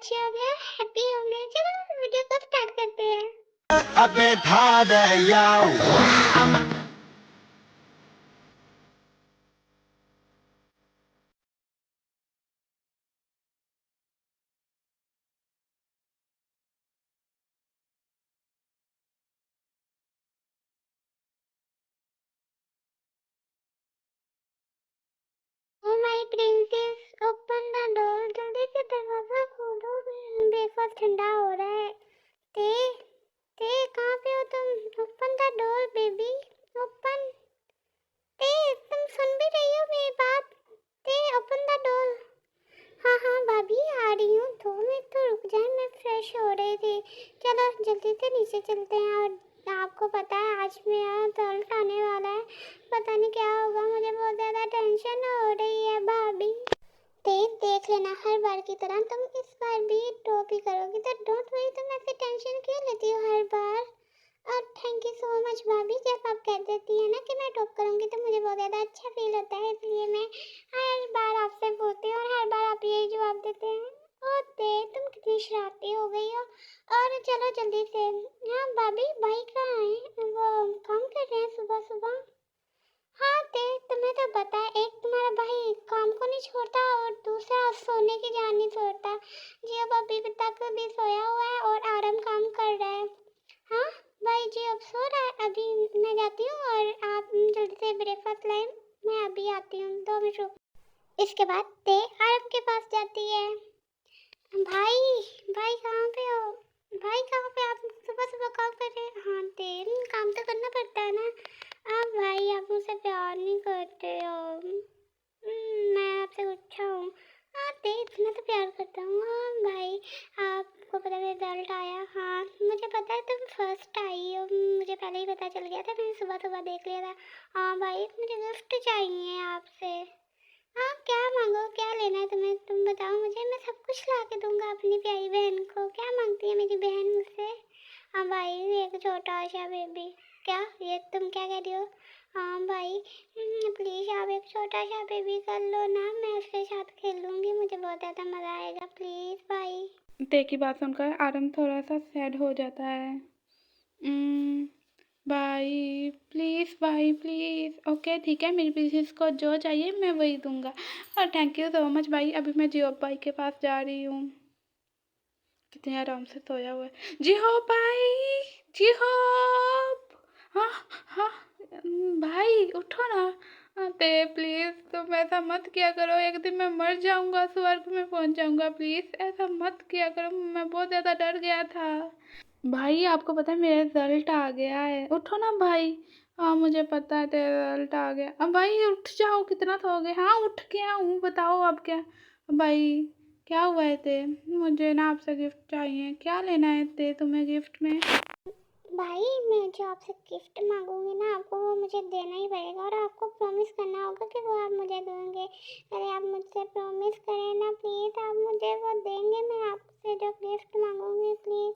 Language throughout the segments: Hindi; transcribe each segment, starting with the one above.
अच्छे हो गए, हैप्पी हो गए। चलो वीडियो को स्टार्ट करते हैं। अबे धादा याओ oh my princess, open the door. जल्दी से दरवाजा खोलो, ब्रेकफास्ट ठंडा हो रहा है। ते ते कहाँ पे हो तुम? Open the door baby, open. ते तुम सुन भी रही हो मेरी बात? ते ओपन द डोर। हाँ हाँ भाभी आ रही हूँ, 2 मिनट तो रुक जाए, मैं फ्रेश हो रही थी। चलो जल्दी से नीचे चलते हैं। और आपको पता है आज मेरा रिजल्ट आने वाला है, पता नहीं क्या होगा, मुझे बहुत ज़्यादा टेंशन हो रही है भाभी। देख लेना हर बार की तरह तुम इस बार भी टॉप ही करोगी, तो डोंट वरी, तुम ऐसे टेंशन क्यों लेती हो हर बार। और थैंक यू सो मच भाभी, जब आप कह देती है ना कि मैं टॉप करूंगी तो मुझे बहुत ज़्यादा अच्छा फील होता है, इसलिए मैं हर बार आपसे पूछती हूँ और हर बार आप यही जवाब देते हैं। ओते तुम कितनी शरारती हो गई हो। और चलो जल्दी से। हाँ भाभी, भाई कहाँ है? वो काम कर रहे हैं सुबह सुबह। हाँ ते तुम्हें तो पता है, एक तुम्हारा भाई काम को नहीं छोड़ता और दूसरा सोने की जान नहीं छोड़ता। जी अब अभी तक भी सोया हुआ है और आराम काम कर रहा है। हाँ भाई जी अब सो रहा है। अभी मैं जाती हूँ और आप जल्दी से ब्रेकफास्ट लाए, मैं अभी आती हूँ, 2 मिनट रुक। इसके बाद ते आरब के पास जाती है। भाई, भाई कहाँ पे हो? भाई कहाँ पे? आप सुबह सुबह काम कर रहे हैं? हाँ तेल काम तो करना पड़ता है ना। आप भाई आप मुझसे प्यार नहीं करते हो। मैं आपसे गुस्सा हूँ। हाँ तेल इतना तो प्यार करता हूँ। हाँ भाई, आपको पता है रिजल्ट आया? हाँ मुझे पता है, तुम फर्स्ट आई हो, मुझे पहले ही पता चल गया था, मैंने सुबह सुबह देख लिया था। हाँ भाई मुझे गिफ्ट चाहिए आपसे। हाँ क्या मांगो, क्या लेना है तुम्हें, तुम बताओ मुझे, मैं सब कुछ ला के दूंगा अपनी प्यारी बहन को। क्या मांगती है मेरी बहन मुझसे? हाँ भाई एक छोटा सा बेबी। क्या ये तुम क्या कह रही हो? हाँ भाई प्लीज़ आप एक छोटा सा बेबी कर लो ना, मैं उसके साथ खेलूंगी, मुझे बहुत ज़्यादा मज़ा आएगा, प्लीज़ भाई। ते की बात सुनकर आरम थोड़ा सा सैड हो जाता है। भाई प्लीज़, भाई प्लीज़। ओके ठीक है, मेरी प्रिंसेस को जो चाहिए मैं वही दूंगा। और थैंक यू सो मच भाई। अभी मैं जियो भाई के पास जा रही हूँ। कितने आराम से सोया हुआ है जी हो भाई। जी हो। हाँ हाँ भाई उठो ना। ते प्लीज़ तुम ऐसा मत किया करो, एक दिन मैं मर जाऊंगा, स्वर्ग में पहुंच जाऊंगा, प्लीज़ ऐसा मत किया करो, मैं बहुत ज़्यादा डर गया था। भाई आपको पता है मेरा रिजल्ट आ गया है, उठो ना भाई। हाँ मुझे पता है तेरा रिजल्ट आ गया। अब भाई उठ जाओ, कितना सोओगे? हाँ उठ गया हूँ, बताओ अब क्या। भाई क्या हुआ है ते? मुझे ना आपसे गिफ्ट चाहिए। क्या लेना है ते तुम्हें गिफ्ट में? भाई मैं जो आपसे गिफ्ट मांगूंगी ना, आपको वो मुझे देना ही पड़ेगा और आपको प्रॉमिस करना होगा कि वो आप मुझे देंगे। अरे आप मुझसे प्रॉमिस करें ना प्लीज़, आप मुझे वो देंगे, मैं आपसे जो गिफ्ट मांगूंगी प्लीज़।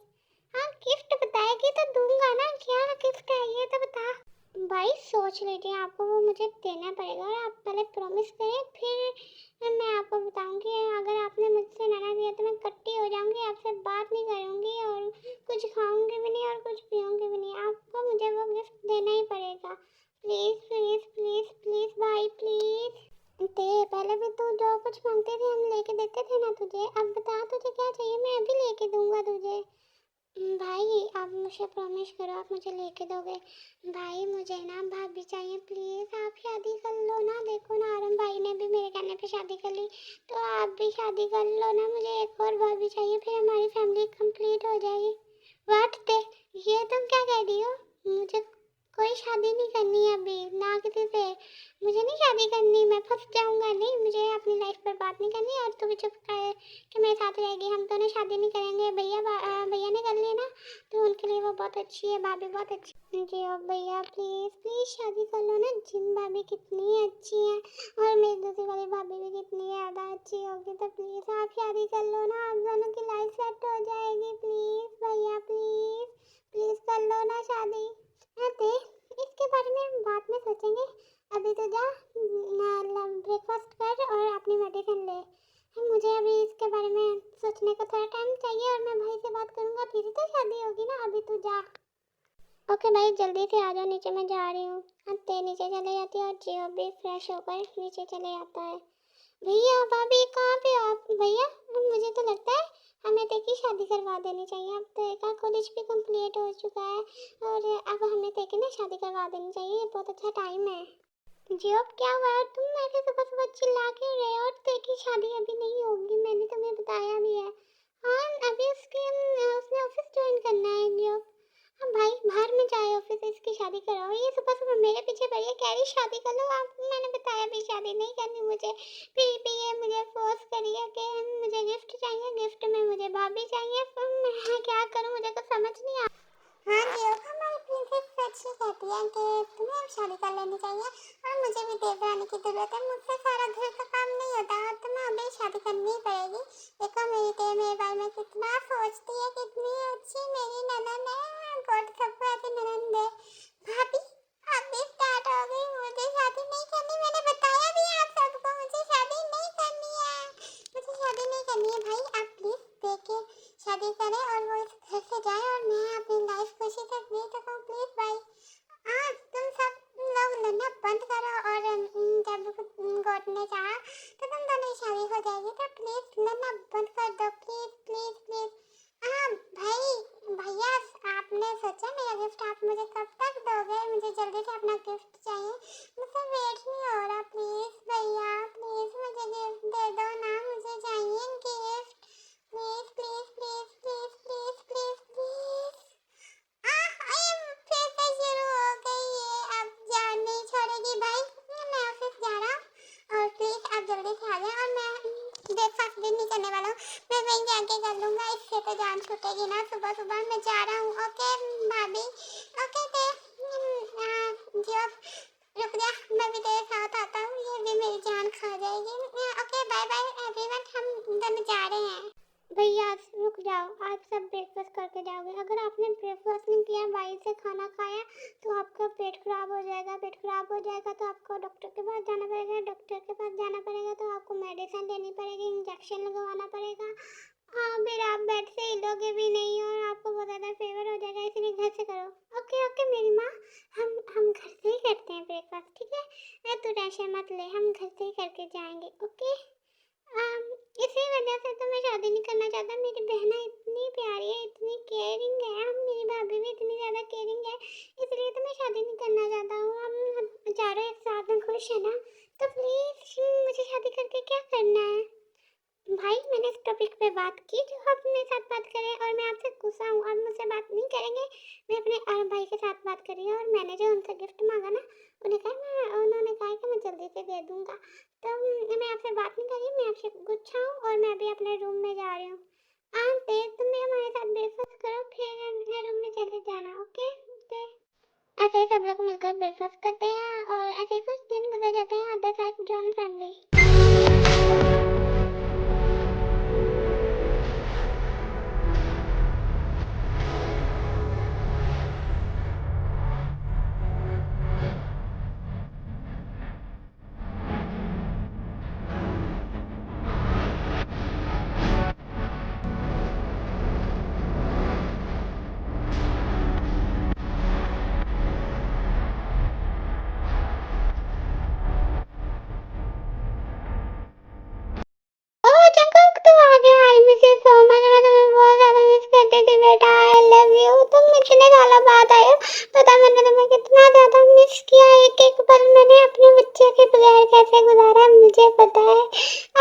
हाँ गिफ्ट बताएगी तो दूंगा ना, क्या गिफ्ट है ये तो बता। भाई सोच लीजिए, आपको वो मुझे देना पड़ेगा और आप पहले प्रॉमिस करें, फिर मैं आपको बताऊंगी। अगर आपने मुझसे मना दिया तो मैं कट्टी हो जाऊंगी, आपसे बात नहीं करूंगी और कुछ खाऊंगी भी नहीं और कुछ पीऊंगी भी नहीं। आपको मुझे वो गिफ्ट देना ही पड़ेगा, प्लीज़ प्लीज़ प्लीज़ प्लीज़ भाई प्लीज़। ते पहले भी तू जो कुछ मांगते थे हम लेके देते थे ना तुझे, अब बता तुझे क्या चाहिए, मैं अभी लेके दूंगा तुझे। भाई आप मुझे प्रॉमिस करो आप मुझे लेके दोगे। भाई मुझे ना भाभी चाहिए, प्लीज़ आप शादी कर लो ना। देखो ना आरम भाई ने भी मेरे कहने पे शादी कर ली, तो आप भी शादी कर लो ना। मुझे एक और भाभी चाहिए, फिर हमारी फैमिली कंप्लीट हो जाएगी। व्हाट ते, ये तुम क्या कह रही हो? मुझे कोई शादी नहीं करनी है अभी ना किसी से, मुझे नहीं शादी करनी, मैं फंस जाऊंगा। नहीं मुझे अपनी लाइफ पर बात नहीं करनी, और तू भी चुप कर कि मेरे साथ रहेगी, हम दोनों शादी नहीं करेंगे। भैया ने कर ली ना, तो उनके लिए वो बहुत अच्छी है, भाभी बहुत अच्छी है। जी अब भैया प्लीज़ प्लीज़ शादी कर लो ना। जिन भाभी कितनी अच्छी है और मेरी दूसरी वाली भाभी भी कितनी ज़्यादा अच्छी होगी, तो प्लीज़ आप शादी कर लो ना, आप दोनों की लाइफ सेट हो जाएगी। प्लीज़ भैया प्लीज़ प्लीज़ कर लो ना शादी। हाँ ते इसके बारे में हम बाद में सोचेंगे, अभी तो जा ब्रेकफास्ट कर और अपनी मेडिसिन ले। मुझे अभी इसके बारे में सोचने को थोड़ा टाइम चाहिए और मैं भाई से बात करूँगा, फिर तो शादी होगी ना। अभी तू जा। ओके भाई, जल्दी से आ जाओ नीचे, मैं जा रही हूँ। हाँ, ते नीचे चले जाती है और जियो भी फ्रेश होकर नीचे चले जाता है। भैया भाभी कहाँ पे हो आप? भैया मुझे तो लगता है हमें ते की शादी करवा देनी चाहिए। अब ते का कॉलेज भी कंप्लीट हो चुका है और अब हमें ते की ना शादी करवा देनी चाहिए। ये बहुत अच्छा टाइम है। जियो क्या हुआ? और तुम ऐसे सुबह सुबह चिल्ला क्यों रहे हो? और ते की शादी अभी नहीं होगी, मैंने तुम्हें बताया भी है। हाँ, अभी उसने ऑफिस ज्वाइन करना है जियो। हाँ भाई, बाहर में जाए ऑफिस, इसकी शादी कराओ। ये सुबह सुबह मेरे पीछे पड़ी है, कह रही शादी कर लो आप। मैंने बताया भी शादी नहीं करनी मुझे। फिर भी ये मुझे फोर्स करी है कि मुझे गिफ्ट चाहिए, गिफ्ट में मुझे भाभी चाहिए। फिर मैं क्या करूँ, मुझे तो समझ नहीं आ। हाँ जी, हमारी प्रिंसेस सच ही कहती है कि तुम्हें अब शादी कर लेनी चाहिए और मुझे भी देवरानी की जरूरत है। मुझसे सारा घर का काम नहीं होता और तुम्हें अभी शादी करनी ही पड़ेगी। देखो मेरी ते मेरे बारे में कितना सोचती है, कितनी अच्छी मेरी ननद है। गॉड सबको ऐसी ननद दे। भाभी अभी स्टार्ट हो गई, मुझे शादी नहीं करनी। मैंने बताया भी है आप सबको, मुझे शादी नहीं करनी है। मुझे शादी नहीं करनी है। भाई आप प्लीज देखे शादी करें और वो इस घर से जाए और मैं अपनी लाइफ खुशी से जी सकूं। प्लीज भाई, हाँ तुम सब लोग लड़ना बंद करो और जब गॉड ने चाहा तो तुम दोनों की शादी हो जाएगी। तो प्लीज लड़ना बंद कर दो, प्लीज प्लीज प्लीज। हाँ भाई, भैया आपने सोचा मेरा गिफ्ट आप मुझे कब तक दोगे? मुझे जल्दी से अपना गिफ्ट चाहिए, मुझसे वेट नहीं हो रहा। प्लीज भैया प्लीज मुझे गिफ्ट दे दो ना, मुझे चाहिए gift. Please please please please please please please. फिर से शुरू हो गई ये, अब जान नहीं छोड़ेगी। भाई मैं ऑफिस जा रहा हूँ और प्लीज आप जल्दी से आ जाए। और मैं ब्रेकफास्ट भी नहीं करने वाला हूँ, मैं वहीं जाके कर लूँगा। इससे तो जान छूटेगी ना। सुबह सुबह मैं जा रहा हूँ। ओके भाभी, ओके ते जियो रुक जा, मैं भी तेरे साथ आता हूँ। ये भी मेरी जान खा जाएगी। ओके बाय बाय एवरीवन, हम दोनों जा रहे हैं। भैया रुक जाओ, आज सब ब्रेकफास्ट करके जाओगे। अगर आपने ब्रेकफास्ट नहीं किया, बाहर से खाना खाया तो आपका पेट खराब हो जाएगा। पेट खराब हो जाएगा तो आपको डॉक्टर के पास जाना पड़ेगा। डॉक्टर के पास जाना पड़ेगा तो आपको मेडिसिन लेनी पड़ेगी, इंजेक्शन लगवाना पड़ेगा। हाँ, फिर आप बेड से हिलोगे भी नहीं और आपको बहुत ज़्यादा फीवर हो जाएगा। इसलिए घर से करो। ओके ओके मेरी माँ, हम घर से ही करते हैं ब्रेकफास्ट, ठीक है? तू टेंशन मत ले, हम घर से ही करके जाएंगे। ओके इसी वजह से तो मैं शादी नहीं करना चाहता। मेरी बहना इतनी प्यारी है, इतनी केयरिंग है। हम मेरी भाभी भी इतनी ज़्यादा केयरिंग है, इसलिए तो मैं शादी नहीं करना चाहता हूँ। हम चारों एक साथ में खुश है ना, तो प्लीज़ मुझे शादी करके क्या करना है? भाई मैंने इस टॉपिक पे बात की, जो आप मेरे साथ बात करें और मैं आपसे गुस्सा हूँ। आप मुझसे बात नहीं करेंगे। मैं अपने भाई के साथ बात करी है और मैंने जो उनसे गिफ्ट मांगा ना, उन्होंने कहा कि मैं जल्दी से दे दूँगा। तो मैं आपसे बात नहीं करी, मैं आपसे गुस्सा हूँ और मैं अभी अपने रूम में जा रही हूँ। तुम भी हमारे साथ ब्रेकफास्ट करो, फिर अपने रूम में चले जाना। Okay okay. ऐसे ही सब लोग मिलकर ब्रेकफास्ट करते हैं और ऐसे ही कुछ दिन गुजर जाते हैं अदर साइड जॉइंट फैमिली। ओह जंगल तुम आ गए। आई मिस यू सो मच। मैं तुम्हें बहुत ज्यादा मिस करती थी बेटा। I love you. तुम इतने सालों बाद आए हो, पता मैंने तुम्हें कितना ज्यादा मिस किया। एक एक पल मैंने अपने बच्चे के बगैर कैसे गुजारा मुझे पता है।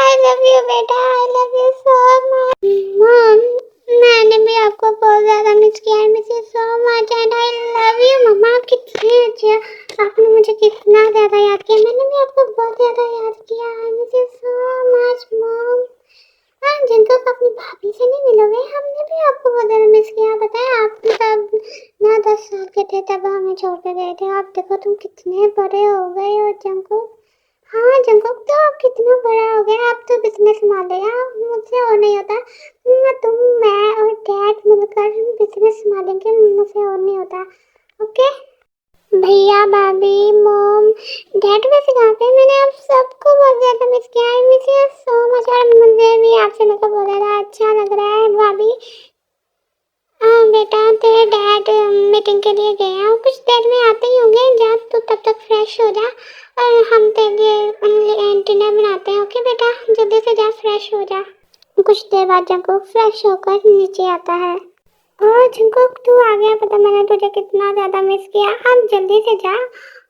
आई लव यू बेटा, I love you so much. Mom मैंने भी आपको बहुत ज्यादा मिस किया। I miss you so much and I love you. मम्मा आप कितनी अच्छी हो, आपने मुझे कितना ज्यादा याद किया। मैंने भी आपको बहुत ज्यादा याद किया। I miss you so much mom. हाँ जिनको आप अपनी भाभी से नहीं मिलोगे, हमने भी आपको बहुत ज़्यादा मिस किया। पता है आप तब ना 10 साल के थे तब हमें छोड़ कर गए थे। आप देखो तुम कितने बड़े हो गए हो जंकुक। हाँ जंकुक तो आप कितना बड़ा हो गया। आप तो बिजनेस संभाले, आप मुझसे और नहीं होता। तुम मैं और डैड मिलकर बिजनेस संभालेंगे, मुझसे और नहीं होता। ओके भैया भाभी मॉम डैड वैसे कहाँ पे? मैंने आप सबको बहुत ज़्यादा मिस किया। I miss you so much. और मुझे इसलिए आपसे मेरे को बोला था अच्छा लग रहा है भाभी। हाँ बेटा, तेरे डैड मीटिंग के लिए गए हैं और कुछ देर में आते ही होंगे। जा तू तब तक फ्रेश हो जा और हम तेरे लिए डिनर बनाते हैं। ओके बेटा, जल्दी से जा, फ्रेश हो जा। कुछ देर बाद जंकुक फ्रेश होकर नीचे आता है। और जंकुक तू आ गया, पता मैंने तुझे कितना ज़्यादा मिस किया। अब जल्दी से जा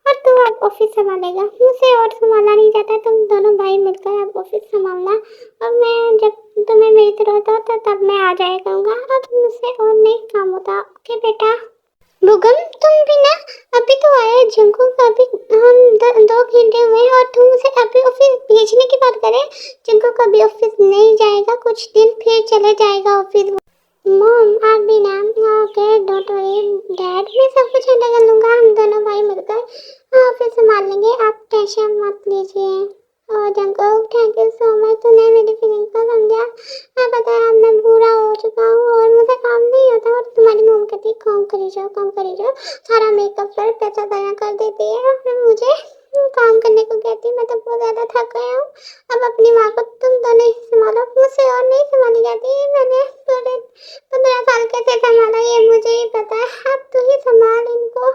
और तू अब ऑफिस संभालेगा, मुझसे और संभाला नहीं जाता। तुम दोनों भाई मिलकर अब ऑफिस संभालना और मैं जब तुम्हें मेरी जरूरत हो तो तब मैं आ जाया करूँगा। अब मुझसे और नहीं काम होता। ओके बेटा। बुगम तुम भी ना, अभी तो आया जंकुक, अभी हम 2 घंटे हुए और तुम उसे अभी ऑफिस भेजने की बात करे। जंकुक अभी ऑफिस नहीं जाएगा, कुछ दिन फिर चले जाएगा ऑफिस। मॉम आप भी ना। ओके डोंट वरी डैड, मैं सब कुछ हैंडल कर लूँगा। हम दोनों भाई मिलकर ऑफिस संभाल लेंगे, आप टेंशन मत लीजिए। और Jungkook thank you so much, तूने मेरी फीलिंग को समझा। मैं पता है अब मैं बुरा हो चुका हूँ और मुझे काम नहीं होता और तुम्हारी मॉम कहती है काम करी जाओ, सारा मेकअप पर पैसा दया कर देती है और मुझे काम करने को कहती है। मैं तो बहुत ज़्यादा थक गया हूँ। अब अपनी माँ को तुम दोनों ही संभालो, मुझसे और नहीं संभाली जाती। मैंने पूरे 15 साल कैसे संभाला ये मुझे ही पता है। अब तू ही संभाल इनको।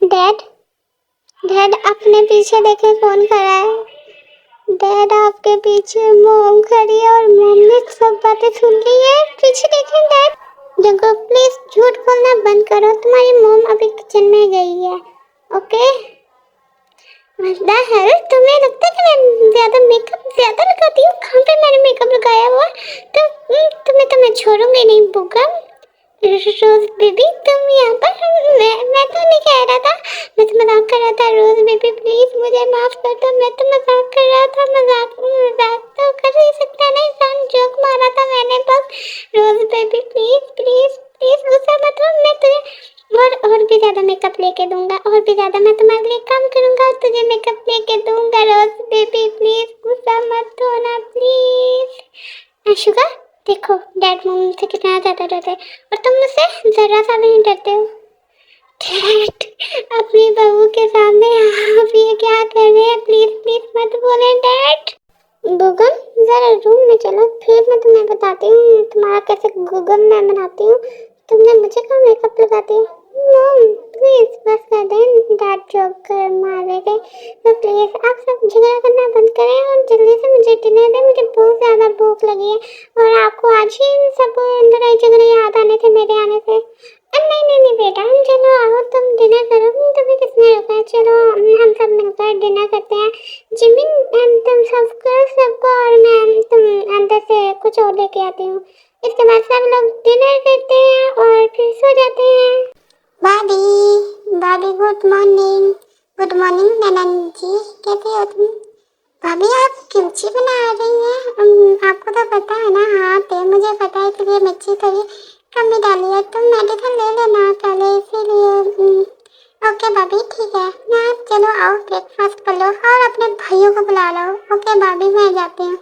डैड डैड अपने पीछे देखे कौन खड़ा है। डैड आपके पीछे मॉम खड़ी है और मॉम ने सब बातें सुन ली है। पीछे देखें डैड। जंकुक प्लीज झूठ बोलना बंद करो, तुम्हारी मॉम अभी किचन में गई है। ओके हेल, तुम्हें लगता है कि मैं ज्यादा लगाती हूँ? कहाँ पे मैंने मेकअप लगाया हुआ? तुम्हें तो मैं छोड़ूंगी नहीं बुगम। रोज बेबी तुम यहाँ पर, मैं तो नहीं कह रहा था, मैं तो मजाक कर रहा था। रोज बेबी प्लीज मुझे माफ कर दो, मैं तो मजाक कर रहा था। मजाक तो कर ही सकता है ना इंसान, जोक मारा था मैंने बस। रोज बेबी प्लीज प्लीज प्लीज गुस्सा मत हो, मैं तुझे और भी ज्यादा मेकअप लेके दूंगा, और भी ज्यादा मैं तुम्हारे लिए काम करूंगा और तुझे मेकअप लेके दूंगा। रोज बेबी प्लीज गुस्सा मत होना प्लीज। शुगर देखो डैड मम्मी से कितना ज्यादा डरते हैं और तुम मुझसे जरा सा भी नहीं डरते हो। डैड अपनी बहू के सामने आप ये क्या कर रहे हैं? प्लीज प्लीज मत बोले डैड। गूगल जरा रूम में चलो, फिर मैं तुम्हें बताती हूँ तुम्हारा कैसे गूगल मैं बनाती हूँ। तुमने मुझे कहाँ मेकअप लगाती है? मॉम प्लीज बस कर दें, डैड जोक कर मार रहे थे तो प्लीज आप सब झगड़ा करना बंद करें और जल्दी से मुझे डिनर दें। मुझे बहुत ज़्यादा भूख लगी है और आपको आज ही सब लड़ाई झगड़े याद आने थे मेरे आने से। नहीं बेटा, हम चलो आओ तुम डिनर करो, तुम्हें किसने रोका है? चलो हम सब मिलकर डिनर करते हैं। जिमिन तुम सबको और मैं तुम अंदर से कुछ और लेके आती हूँ। इसके बाद सब लोग डिनर करते हैं और फिर सो जाते हैं। भाभी गुड मॉर्निंग ननन जी, कैसे हो तुम? भाभी आप किमची बना रही हैं? आपको तो पता है ना। हाँ तो मुझे पता है, इसलिए मिर्ची थोड़ी कमी डाली है। तुम मेडिसिन ले लेना पहले, इसीलिए। ओके भाभी ठीक है ना, चलो आओ ब्रेकफास्ट कर लो और अपने भाइयों को बुला लो। ओके भाभी मैं जाती हूँ।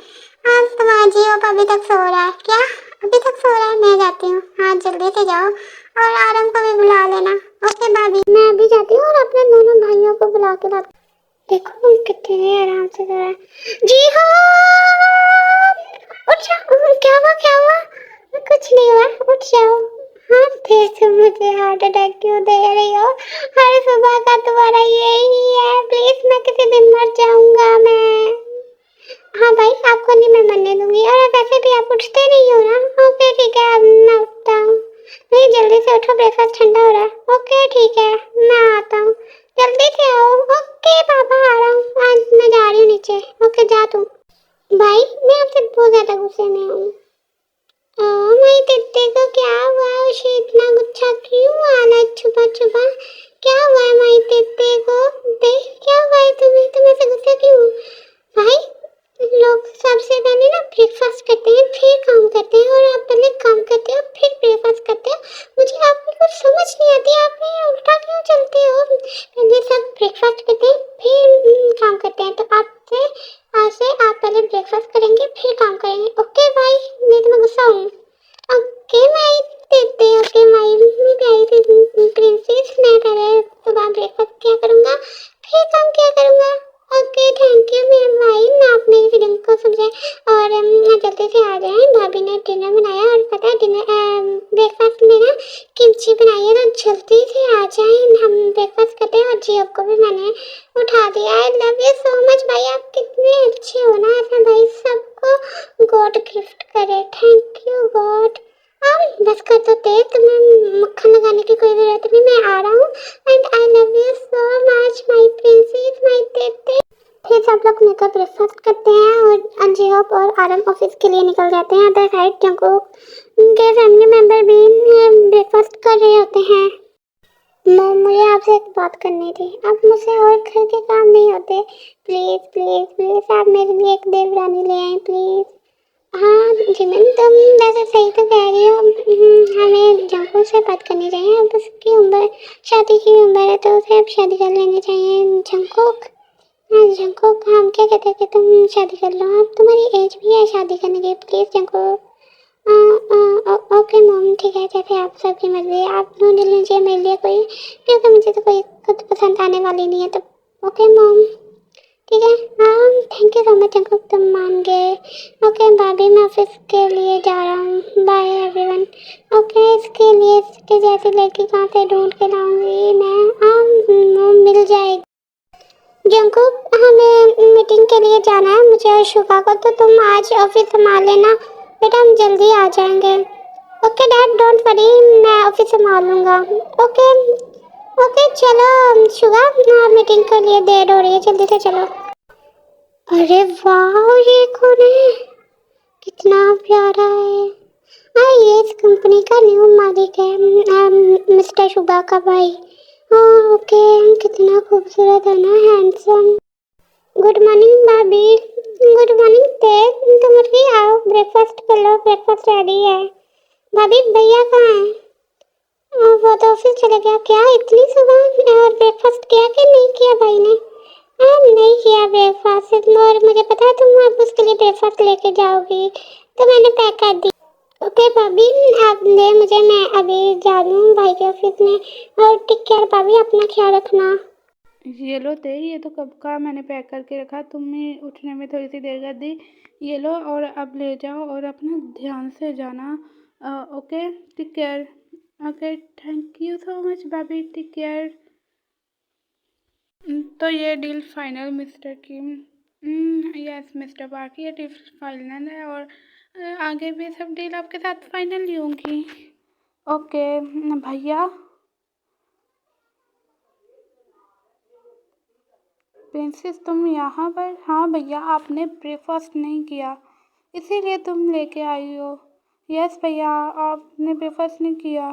हाँ तुम्हारा जियो अभी तक सो रहा है क्या? अभी तक सो रहा है, मैं जाती हूँ। हाँ जल्दी से जाओ और आरम को भी बुला लेना। ओके भाभी मैं अभी जाती हूँ और अपने दोनों भाइयों को बुला के लाती हूँ। देखो हम कितने आराम से सो रहे हैं। जी हाँ उठ जाओ। क्या हुआ? कुछ नहीं हुआ, उठ जाओ। हाँ फिर तुम मुझे हार्ट अटैक क्यों दे रही हो? हर सुबह का तुम्हारा यही है। प्लीज मैं किसी दिन मर जाऊंगा मैं। हाँ भाई आपको नहीं मैं मरने दूंगी, और वैसे भी आप उठते नहीं हो ना। ओके ठीक है अब मैं उठता हूँ। नहीं जल्दी से उठो, ब्रेकफास्ट ठंडा हो रहा है। ओके ठीक है मैं आता हूँ, जल्दी से आओ। ओके पापा आ रहा हूँ, आज मैं जा रही हूँ नीचे। ओके जा तुम। भाई मैं आपसे बहुत ज्यादा गुस्से में हूँ। मेरी तित्ते को क्या हुआ? उसे इतना गुस्सा क्यों आना छुपा? क्या हुआ है मेरी तित्ते को? देख क्या हुआ है तुम्हें ऐसे गुस्सा क्यों? भाई लोग सबसे पहले ना ब्रेकफास्ट करते हैं फिर काम करते हैं, और आप पहले काम करते हो फिर ब्रेकफास्ट करते हो। मुझे आपकी कुछ समझ नहीं आती, आप उल्टा क्यों चलते हो? पहले सब ब्रेकफास्ट करते हैं फिर काम करते हैं, तो आपसे आज से आप पहले ब्रेकफास्ट करेंगे फिर काम करेंगे। ओके भाई मैं तुम्हें गुस्सा हूँ। ओके माई देते ओके माई प्रिंसेस, मैं पहले सुबह ब्रेकफास्ट क्या करूँगा फिर काम क्या करूँगा। ओके थैंक यू मेरे भाई, मैं आप मेरी फीलिंग को समझे और जल्दी से आ जाएं, भाभी ने डिनर बनाया और पता है डिनर ब्रेकफास्ट में ना किमची बनाई है, तो जल्दी से आ जाएं, हम ब्रेकफास्ट करते हैं। और जियो को भी मैंने उठा दिया। आई लव यू सो मच भाई, आप कितने अच्छे हो ना, ऐसा भाई सबको गॉड गिफ्ट करे। Thank you God. बस कर तो दे, तुम्हें मक्खन लगाने की कोई जरूरत नहीं, मैं आ रहा हूँ। And I love you so much my princess, my तेते। फिर सब लोग मिलकर ब्रेकफास्ट करते हैं और अंजीहोप और आरम ऑफिस के लिए निकल जाते हैं। अदर साइड जंगकुक के फैमिली मेंबर भी ब्रेकफास्ट कर रहे होते हैं। मॉम, मुझे आपसे एक बात करनी थी। आप मुझसे और घर के काम नहीं होते, प्लीज़ प्लीज़ प्लीज़ आप मेरे लिए एक देवरानी ले आएं प्लीज़। हाँ जिमिन, तुम वैसे सही तो कह रही हो। हमें जंगकुक से बात करनी चाहिए। अब उसकी उम्र, शादी की उम्र है, तो उसे अब शादी कर लेनी चाहिए। जंगकुक, हाँ जंगकुक, हम क्या कहते हैं कि तुम शादी कर लो, अब तुम्हारी एज भी है शादी करने की। Please Jungkook. ओके मॉम, ठीक है, जैसे आप सबकी मर्जी। आप ढूंढ लीजिए मेरे लिए कोई, क्योंकि मुझे तो कोई खुद पसंद आने वाली नहीं है। तो ओके मॉम, ठीक है। हाँ thank you so much Jungkook, तुम मान गए। ओके भाभी, मैं ऑफिस के लिए जा रहा हूँ, बाय एवरीवन। ओके, इसके लिए इसके जैसी लड़की कहाँ से ढूंढ के लाऊंगी मैं? हाँ मिल जाएगी। जंगकुक, हमें मीटिंग के लिए जाना है, मुझे और शुगा को, तो तुम आज ऑफिस संभाल लेना बेटा, हम जल्दी आ जाएंगे। ओके डैड, डोंट वरी, मैं ऑफिस संभाल लूँगा। ओके ओके चलो शुगा, मीटिंग के लिए देर हो रही है, जल्दी से चलो। अरे वाह, ये कौन है? कितना प्यारा है। हाँ ये इस कंपनी का न्यू मालिक है, मिस्टर शुगा का भाई। हाँ ओके, कितना खूबसूरत है ना, हैंडसम। गुड मॉर्निंग भाभी। गुड मॉर्निंग ते, तुम उठ गई, आओ ब्रेकफास्ट कर लो, ब्रेकफास्ट रेडी है। भाभी भैया कहाँ हैं? वो तो ऑफिस चले गया। क्या इतनी सुबह? और ब्रेकफास्ट किया कि नहीं किया भाई ने? नहीं किया ब्रेकफास्ट, और मुझे पता है तुम अब उसके लिए ब्रेकफास्ट लेके जाओगी, तो मैंने पैक कर दी। ओके भाभी, आप दे मुझे, मैं अभी जा रही हूँ भाई के ऑफिस में। और टेक केयर भाभी, अपना ख्याल रखना। ये लो ते, ये तो कब का मैंने पैक करके रखा, तुमने उठने में थोड़ी सी देर कर दी। ये लो, और अब ले जाओ और अपना ध्यान से जाना। Okay take care. Okay thank you so much भाभी, टेक केयर। तो ये deal final mister Kim. Yes mister Park, ये डील फाइनल है, और आगे भी सब डील आपके साथ फाइनल ही होंगी। ओके भैया, प्रिंसेस तुम यहाँ पर? हाँ भैया, आपने ब्रेकफास्ट नहीं किया इसीलिए तुम लेके आई हो। यस भैया, आपने ब्रेकफास्ट नहीं किया।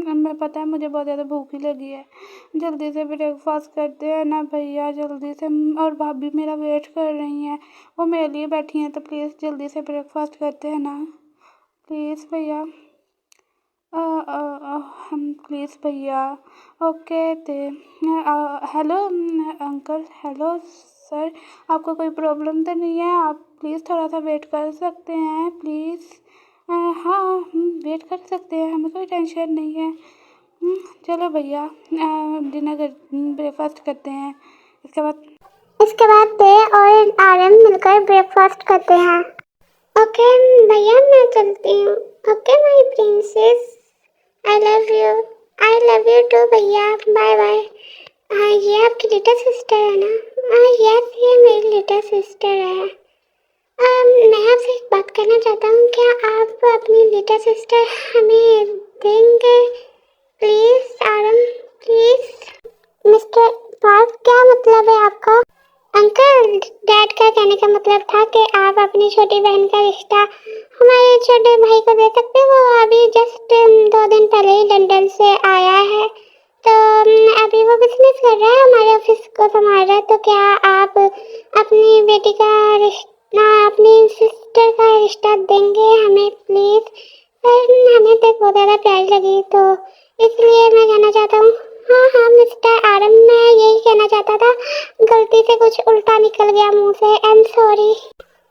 हमें पता है, मुझे बहुत ज़्यादा भूख ही लगी है। जल्दी से ब्रेकफास्ट करते हैं ना भैया, जल्दी से। और भाभी मेरा वेट कर रही हैं, वो मेरे लिए बैठी हैं, तो प्लीज़ जल्दी से ब्रेकफास्ट करते हैं ना, प्लीज़ भैया। हम प्लीज़ भैया। ओके ते, हेलो अंकल, हेलो सर, आपको कोई प्रॉब्लम तो नहीं है? आप प्लीज़ थोड़ा सा वेट कर सकते हैं प्लीज़? हाँ वेट कर सकते हैं, हमें कोई टेंशन नहीं है। चलो भैया, डिनर कर, ब्रेकफास्ट करते हैं, इसके बाद ते और आरम मिलकर ब्रेकफास्ट करते हैं। ओके भैया, मैं चलती हूँ। Okay my princess, I love you too भैया, बाय बाय। हाँ ये आपकी लिटिल सिस्टर है ना? हाँ यस, ये मेरी लिटिल सिस्टर है। मैं आपसे एक बात करना चाहता हूँ, क्या आप अपनी लिटिल सिस्टर हमें देंगे प्लीज? आरम प्लीज। मिस्टर पार्क, क्या मतलब है आपका? अंकल, डैड का कहने का मतलब था कि आप अपनी छोटी बहन का रिश्ता हमारे छोटे भाई को दे सकते हो। वो अभी जस्ट 2 दिन पहले ही लंदन से आया है, तो अभी वो बिजनेस कर रहा है, हमारे ऑफिस को संभाल रहा है। तो क्या आप अपनी बेटी का रिश्ता, अपनी सिस्टर का रिश्ता देंगे हमें प्लीज? हमें तो बहुत ज़्यादा प्यारी लगी, तो इसलिए मैं कहना चाहता हूँ। हाँ मिस्टर आरम, मैं यही कहना चाहता था, गलती से कुछ उल्टा निकल गया मुंह से, I am sorry.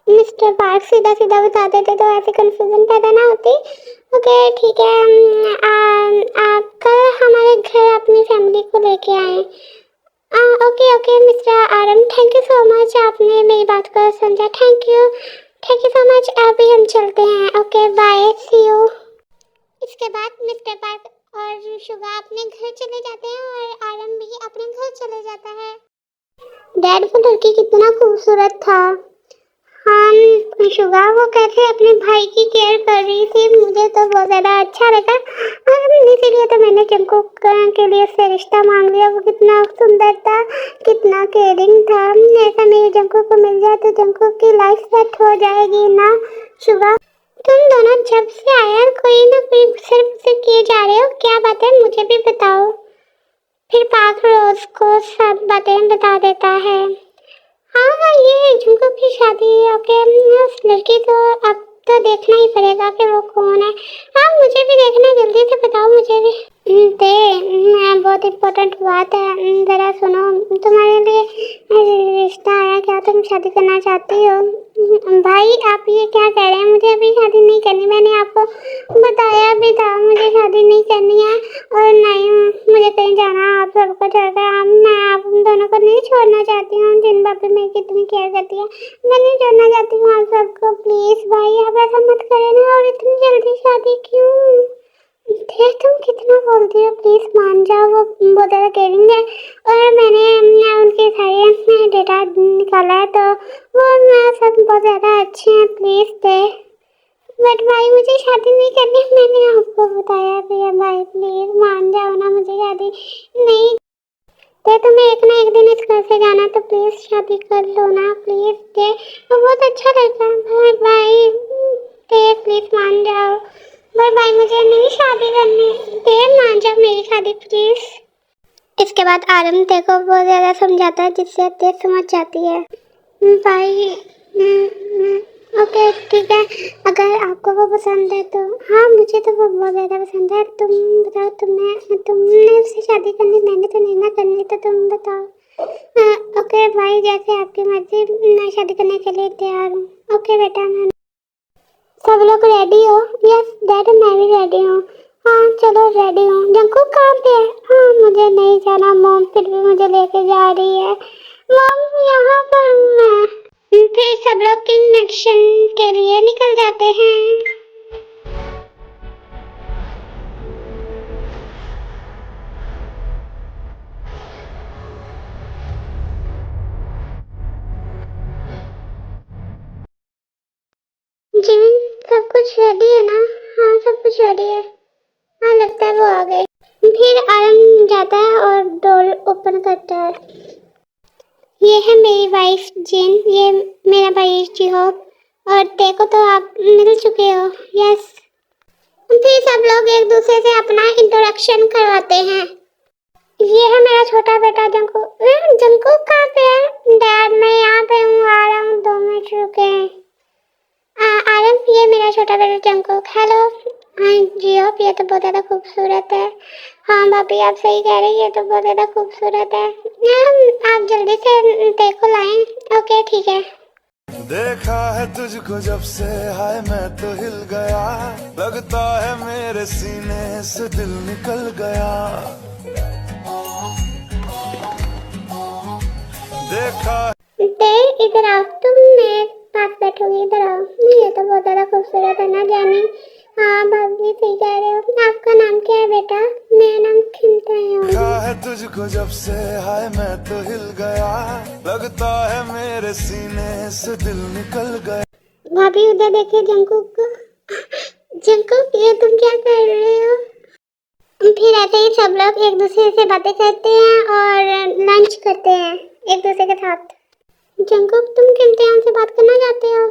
Mister park, सीधा सीधा बता देते तो ऐसे कंफ्यूजन पैदा ना होती। ओके ठीक है, आप कल हमारे घर अपनी फैमिली को लेके आए। ओके मिस्टर आरम, थैंक यू सो मच, आपने मेरी बात को समझा, thank you. Thank you so much, अभी हम चलते हैं। Okay bye, see you. इसके बाद मिस्टर पार्क और शुगा अपने घर चले जाते हैं और आरम भी अपने घर चले जाता है। डैड, वो लड़की कितना खूबसूरत था। हाँ शुगा, वो कैसे अपने भाई की केयर कर रही थी, मुझे तो बहुत ज़्यादा अच्छा लगा। इसीलिए तो मैंने जंकुक के लिए उससे रिश्ता मांग लिया। वो कितना सुंदर था, कितना केयरिंग था। ऐसा मेरे जंकुक को मिल जाए तो जंकुक की लाइफ सेट हो जाएगी ना शुगा। तुम दोनों जब से आया कोई ना कोई सिर्फ किए जा रहे हो, क्या बात है मुझे भी बताओ। फिर पार्क रोज को सब बातें बता देता है। हाँ ये झुमको की शादी। ओके, उस लड़की तो अब तो देखना ही पड़ेगा कि वो कौन है। हाँ मुझे भी देखना, जल्दी से बताओ मुझे भी। बहुत इम्पोर्टेंट बात है, ज़रा सुनो। तुम्हारे लिए रिश्ता आया, क्या तुम शादी करना चाहती हो? भाई आप ये क्या कह रहे हैं, मुझे अभी शादी नहीं करनी। मैंने आपको बताया भी था मुझे शादी नहीं करनी है, और नहीं मुझे कहीं जाना आप सबको छोड़कर। मैं आप दोनों को नहीं छोड़ना चाहती हूँ। जिन बाप मेरी कितनी केयर करती है, मैं नहीं छोड़ना चाहती हूँ आप सबको। प्लीज़ भाई आप ऐसा मत करें ना, और इतनी जल्दी शादी क्यों? फिर तुम कितना बोलती हो, प्लीज मान जाओ। वो बहुत ज़्यादा केयरिंग है, और मैंने उनके सारे डेटा निकाला है, तो वो सब बहुत ज़्यादा अच्छे हैं। Please they. बट भाई मुझे शादी नहीं करनी, मैंने आपको बताया भैया। भाई प्लीज मान जाओ ना, मुझे शादी नहीं। तो तुम्हें एक ना एक दिन इस घर से जाना, तो प्लीज शादी कर लो ना प्लीज दे। वो बहुत अच्छा लड़का है भाई। भाई दे प्लीज मान जाओ। पर भाई मुझे नहीं शादी करनी, देर मान जाओ मेरी शादी प्लीज। इसके बाद आरम ते को बहुत ज़्यादा समझाता है, जिससे ते समझ जाती है। भाई ओके ठीक है, अगर आपको वो पसंद है तो। हाँ मुझे तो वो बहुत ज़्यादा पसंद है। तुम बताओ, तुमने उससे शादी करनी, मैंने तो नहीं ना करनी, तो तुम बताओ। ओके भाई जैसे आपकी मर्जी, मैं शादी करने के लिए तैयार हूँ। ओके बेटा, मैं सब लोग रेडी हो? यस डैड मैं भी रेडी हूँ। हाँ चलो रेडी हूँ। जंकुक कहाँ पे है? हाँ मुझे नहीं जाना मॉम, फिर भी मुझे लेके जा रही है। मॉम यहाँ पर हूँ मैं। फिर सब लोग कनेक्शन के लिए निकल जाते हैं। जिमिन सब कुछ रेडी है ना? हाँ सब कुछ रेडी है। हाँ लगता है वो आ गए। फिर आरम जाता है और डोर ओपन करता है। ये है मेरी वाइफ जिन, ये मेरा भाई जिहोब, और देखो तो आप मिल चुके हो। यस। फिर सब लोग एक दूसरे से अपना इंट्रोडक्शन करवाते हैं। ये है मेरा छोटा बेटा जंकु। जंकु कहाँ पे है? डैड मैं यहाँ पे हूँ, आ रहा हूँ, 2 मिनट रुके। आरम ये मेरा छोटा बेटा जंकुक। हेलो। हाँ जियोप, ये तो बहुत ज़्यादा खूबसूरत है। हाँ भाभी आप सही कह रही है, ये तो बहुत ज़्यादा खूबसूरत है। आप जल्दी से देखो लाएं। ओके ठीक है। देखा है तुझको जब से हाय मैं तो हिल गया, लगता है मेरे सीने से दिल निकल गया। देखा इधर आओ, तुम मेरे पास बैठोगे, इधर आओ। ये तो बहुत ज़्यादा खूबसूरत है ना जानी। हाँ भाभी सही कह रहे हो। आपका नाम क्या है बेटा? मेरा नाम खिलता है। देखा है तुझको जब से हाय मैं तो हिल गया, लगता है मेरे सीने से दिल निकल गया। भाभी उधर देखिए जंकुक को। जंकुक ये तुम क्या कर रहे हो? फिर ऐसे ही सब लोग एक दूसरे से बातें करते हैं और लंच करते हैं एक दूसरे के साथ। जंकुक तुम किम्तान से बात करना चाहते हो?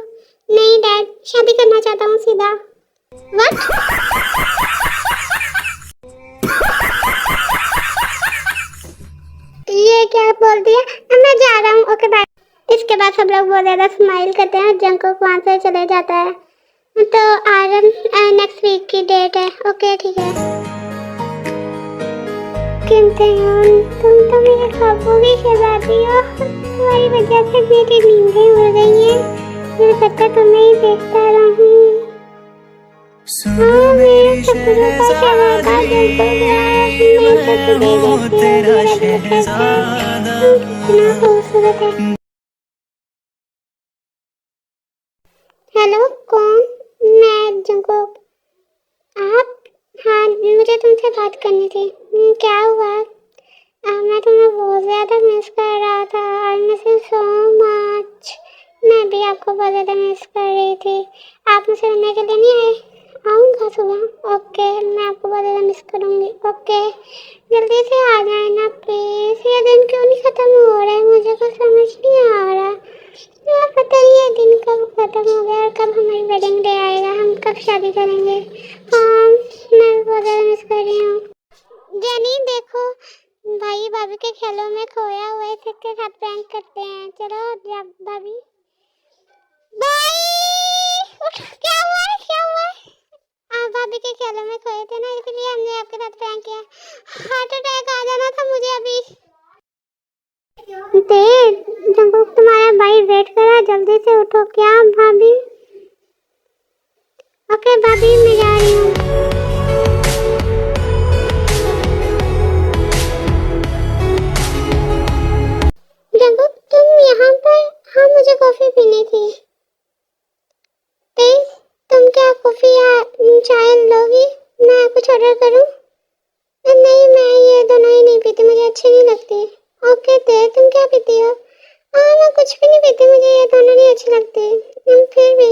नहीं डैड, शादी करना चाहता हूँ सीधा। व्हाट? ये क्या बोल दिया? मैं जा रहा हूँ। Okay bye. इसके बाद सब लोग बहुत ज़्यादा स्माइल करते हैं। जंकुक वहाँ से चले जाता है। तो आरम नेक्स्ट वीक की डेट है। ओके ठीक है। किम्तान तुम तो मेरे ख्वाबों की शहजादी हो। तुम्हारी वजह से मेरी नींदें उड़ गई हैं। मुझे पता तुम्हें ही देखता रहूँ। हाँ मेरे सपनों का शहजादा जंकुक, मैं हूँ तेरा शहजादा। कितना खूबसूरत है। हेलो, कौन? मैं जंगकोक। आप? हाँ, मुझे तुमसे बात करनी थी। क्या हुआ? मैं तुम्हें बहुत ज़्यादा मिस कर रहा था। आई मिस यू सो मच। मैं भी आपको बहुत ज़्यादा मिस कर रही थी। आप मुझसे मिलने के लिए नहीं आए? आऊँगा सुबह। ओके, मैं आपको बहुत ज़्यादा मिस करूँगी। ओके, जल्दी से आ जाए ना प्लीज़। ये दिन क्यों नहीं ख़त्म हो रहा है, मुझे कुछ समझ नहीं आ रहा। पता नहीं ये दिन कब ख़त्म हो गया और कब हमारी वेडिंग डे आएगा, हम कब शादी करेंगे। हाँ, मैं बहुत ज़्यादा मिस कर रही हूँ। जेनी देखो, भाई भाभी के खेलों में खोया हुआ है, इसके साथ प्रैंक करते हैं। चलो भाभी। भाई उठ, क्या हुआ है, क्या हुआ है? आप भाभी के खेलों में खोए थे ना, इसलिए हमने आपके साथ प्रैंक किया। हार्ट अटैक आ जाना था मुझे अभी। देख, जंगकुक तुम्हारा भाई वेट कर रहा है, जल्दी से उठो। क्या भाभी? ओके भाभी, मैं जा रही हूँ। जंगकुक तुम यहाँ पर? हाँ, मुझे कॉफी पीनी थी। प्लीज, तुम क्या कॉफी या चाय लोगी? मैं कुछ ऑर्डर करूँ? नहीं, मैं ये दोनों ही नहीं पीती, मुझे अच्छी नहीं लगती। ओके ते, तुम क्या पीती हो? हाँ, मैं कुछ भी नहीं पीती, मुझे ये दोनों नहीं अच्छी लगती। फिर भी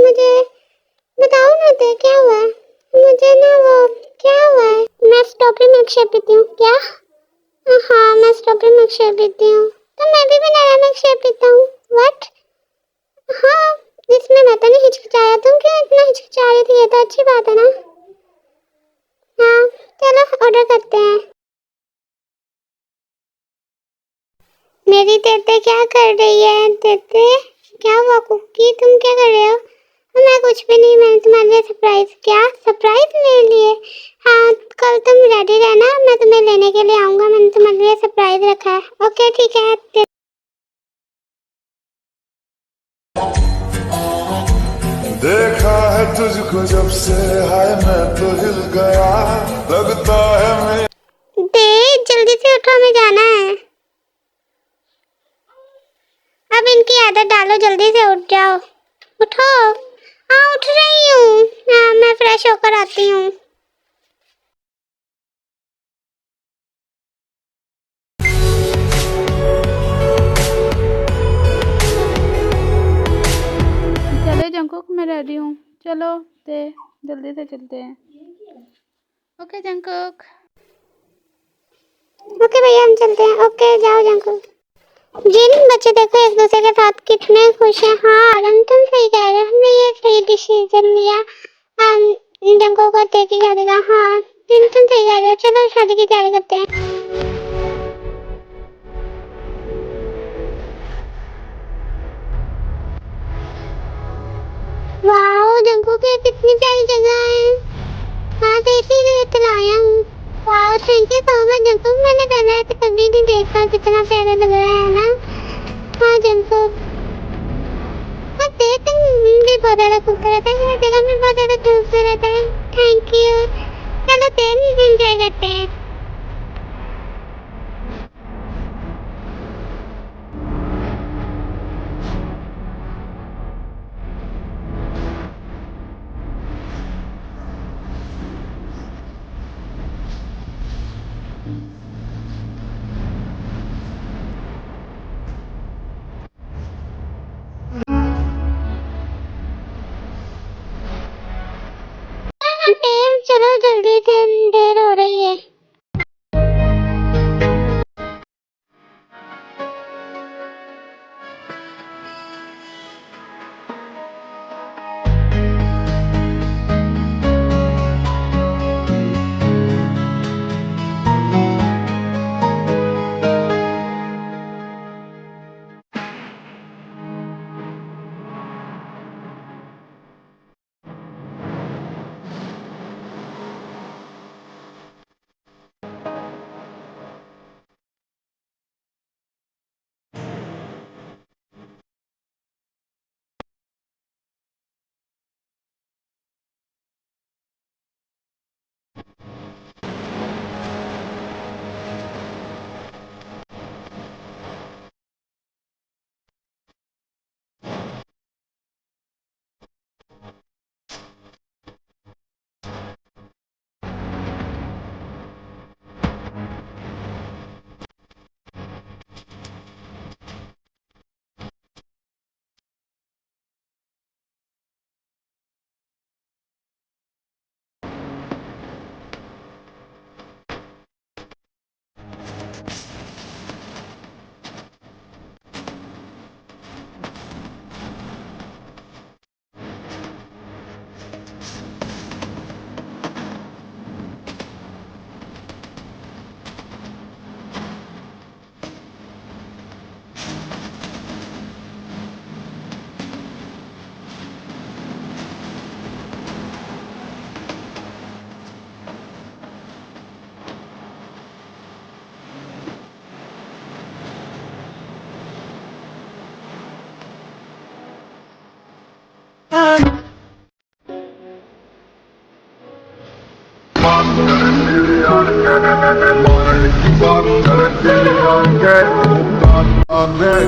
मुझे बताओ ना ते, क्या हुआ है? मुझे ना वो, क्या हुआ है? मैं स्ट्रॉबेरी मिल्क शेक पीती हूँ। क्या? हाँ, मैं स्ट्रॉबेरी मिल्क शेक पीती हूँ। तो मैं भी बनाना मिल्क शेक पीता हूँ। व्हाट? हाँ, इसमें मैं तो नहीं हिचकिचाया। तुम क्यों इतना हिचकिचा रही थी? ये तो अच्छी बात है ना। हाँ, चलो ऑर्डर करते हैं। मेरी तेते क्या कर रही है? तेते, क्या हुआ कुकी, तुम क्या कर रहे हो? मैं कुछ भी नहीं, मैंने तुम्हारे लिए सरप्राइज। क्या सरप्राइज मेरे लिए? हाँ, कल तुम रेडी रहना, मैं तुम्हें लेने के लिए आऊँगा। मैंने तुम्हारे लिए सरप्राइज रखा है। ओके ठीक है। देखा है तुझको जब से, हाय मैं तो हिल गया, लगता है मैं। दे, जल्दी से उठो, हमें जाना है। अब इनकी आदत डालो, जल्दी से उठ जाओ। उठो। हाँ, उठ रही हूँ। हाँ, मैं फ्रेश होकर आती हूँ। चले जंगकुक, मैं रेडी हूँ। चलो ते, जल्दी से चलते हैं। Okay Jungkook. ओके भैया, हम चलते हैं। ओके जाओ जंकुक। जिन बच्चे देखो एक दूसरे के साथ कितने खुश हैं। हाँ, हम तुम सही कह रहे हो, हमने ये सही डिसीजन लिया। हम जंकुक को ते की शादी का। हाँ, जिन तुम सही कह रहे हो, चलो शादी की तैयारी करते हैं। वाओ जंकुक, ये कितनी प्यारी जगह है। हाँ, तो इसीलिए तो लाया हूँ। Wow, thank you so much Jungkook, मैंने पहले ऐसे कभी नहीं देखा, कितना प्यारा लग रहा है ना। हाँ जंकुक, हाँ ते तुम भी बहुत ज़्यादा खूबसूरत है, ये जगह भी बहुत ज़्यादा खूबसूरत है। Thank you. चलो ते एंजॉय करते हैं। ते चलो जल्दी से, देर हो रही है।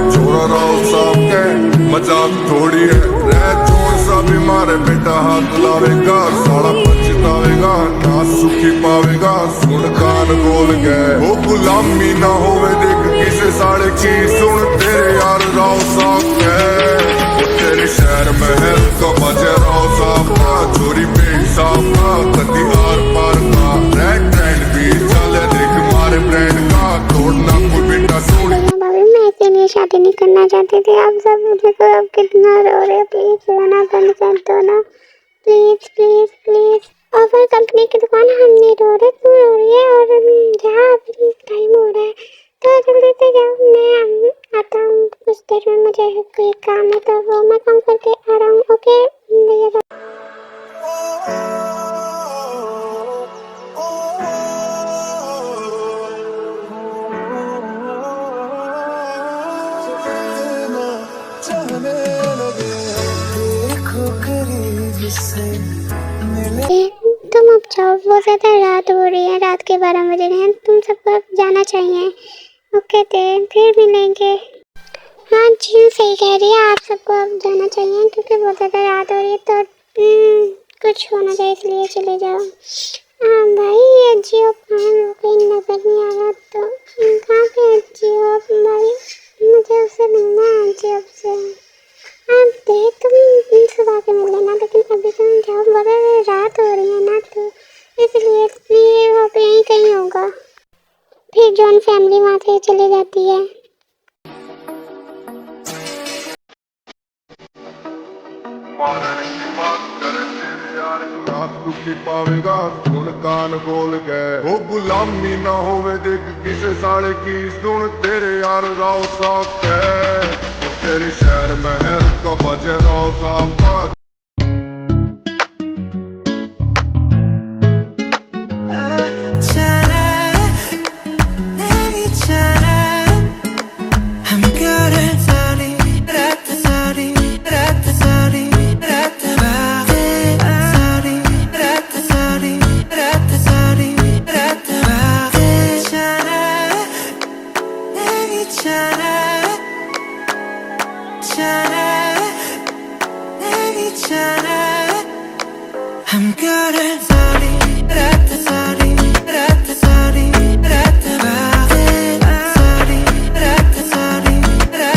छोड़ा रहो सबके मजाक थोड़ी है रह छोड़ सा भी मारे बेटा हाथ लावेगा साला पछतावेगा ना सुखी पावेगा सुन कान बोल गए वो गुलामी ना होवे देख किसे साढ़े की सुन तेरे यार राव साफ है तेरे शहर महल का बजे राव साफ का चोरी पे साफ का कदी आर पार का रेड ट्रेंड भी चले देख मारे ब्रांड का तोड़ना कोई बेटा सोनी मैं इतनी शादी नहीं करना चाहती थी। आप सब मुझे तो अब कितना रो रहे हो, प्लीज रोना बंद कर दो ना, please please please. Offer company की दुकान हम नहीं रो रहे, तू रो रही है और जा अभी टाइम हो रहा है तो जल्दी से जाओ। मैं आता हूँ कुछ देर में, मुझे कोई काम है तो वो मैं काम करके आ रहा हूँ। ओके भैया। तुम अब जाओ, वो ज़्यादा रात हो रही है, रात के 12 बजे हैं, तुम सबको अब जाना चाहिए। ओके फिर मिलेंगे। हाँ जी सही कह रही है, आप सबको अब जाना चाहिए क्योंकि बहुत ज़्यादा रात हो रही है तो कुछ होना चाहिए इसलिए चले जाओ। हाँ भाई ये जियो वो कहीं नजर नहीं आ रहा तो कहाँ पे है जियो भाई, मुझे उससे मिलना है जियो से। आप देख तुम सुबह के मिल लेना लेकिन अभी तुम जाओ, बहुत रात हो रही है ना तो इसलिए वो पे यहीं कहीं होगा। फिर जॉन फैमिली वहाँ से चली जाती है। दुखी पावेगा सुन कान खोल गए वो गुलामी ना होवे देख किसे साढ़े की सुन तेरे यार राव साफ है तेरे शहर महल का बजे राव साफ का। I'm good at sorry, rat sorry, rat sorry, rat sorry, rat sorry, rat sorry, rat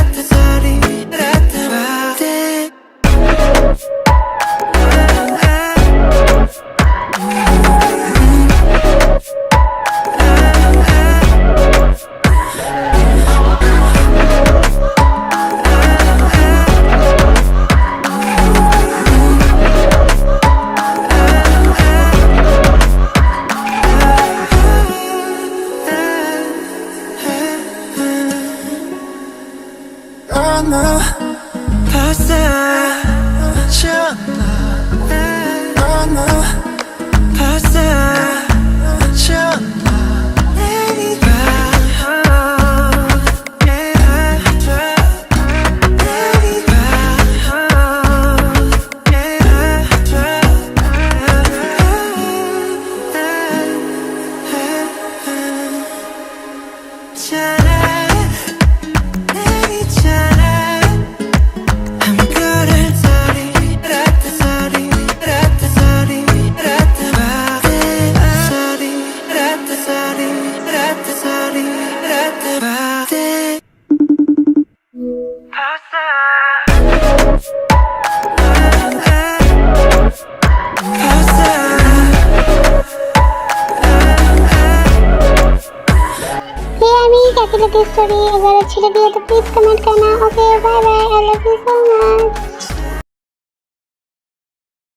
कैसी लगी स्टोरी, अगर अच्छी लगी है तो प्लीज कमेंट करना। Okay bye bye, I love you so much.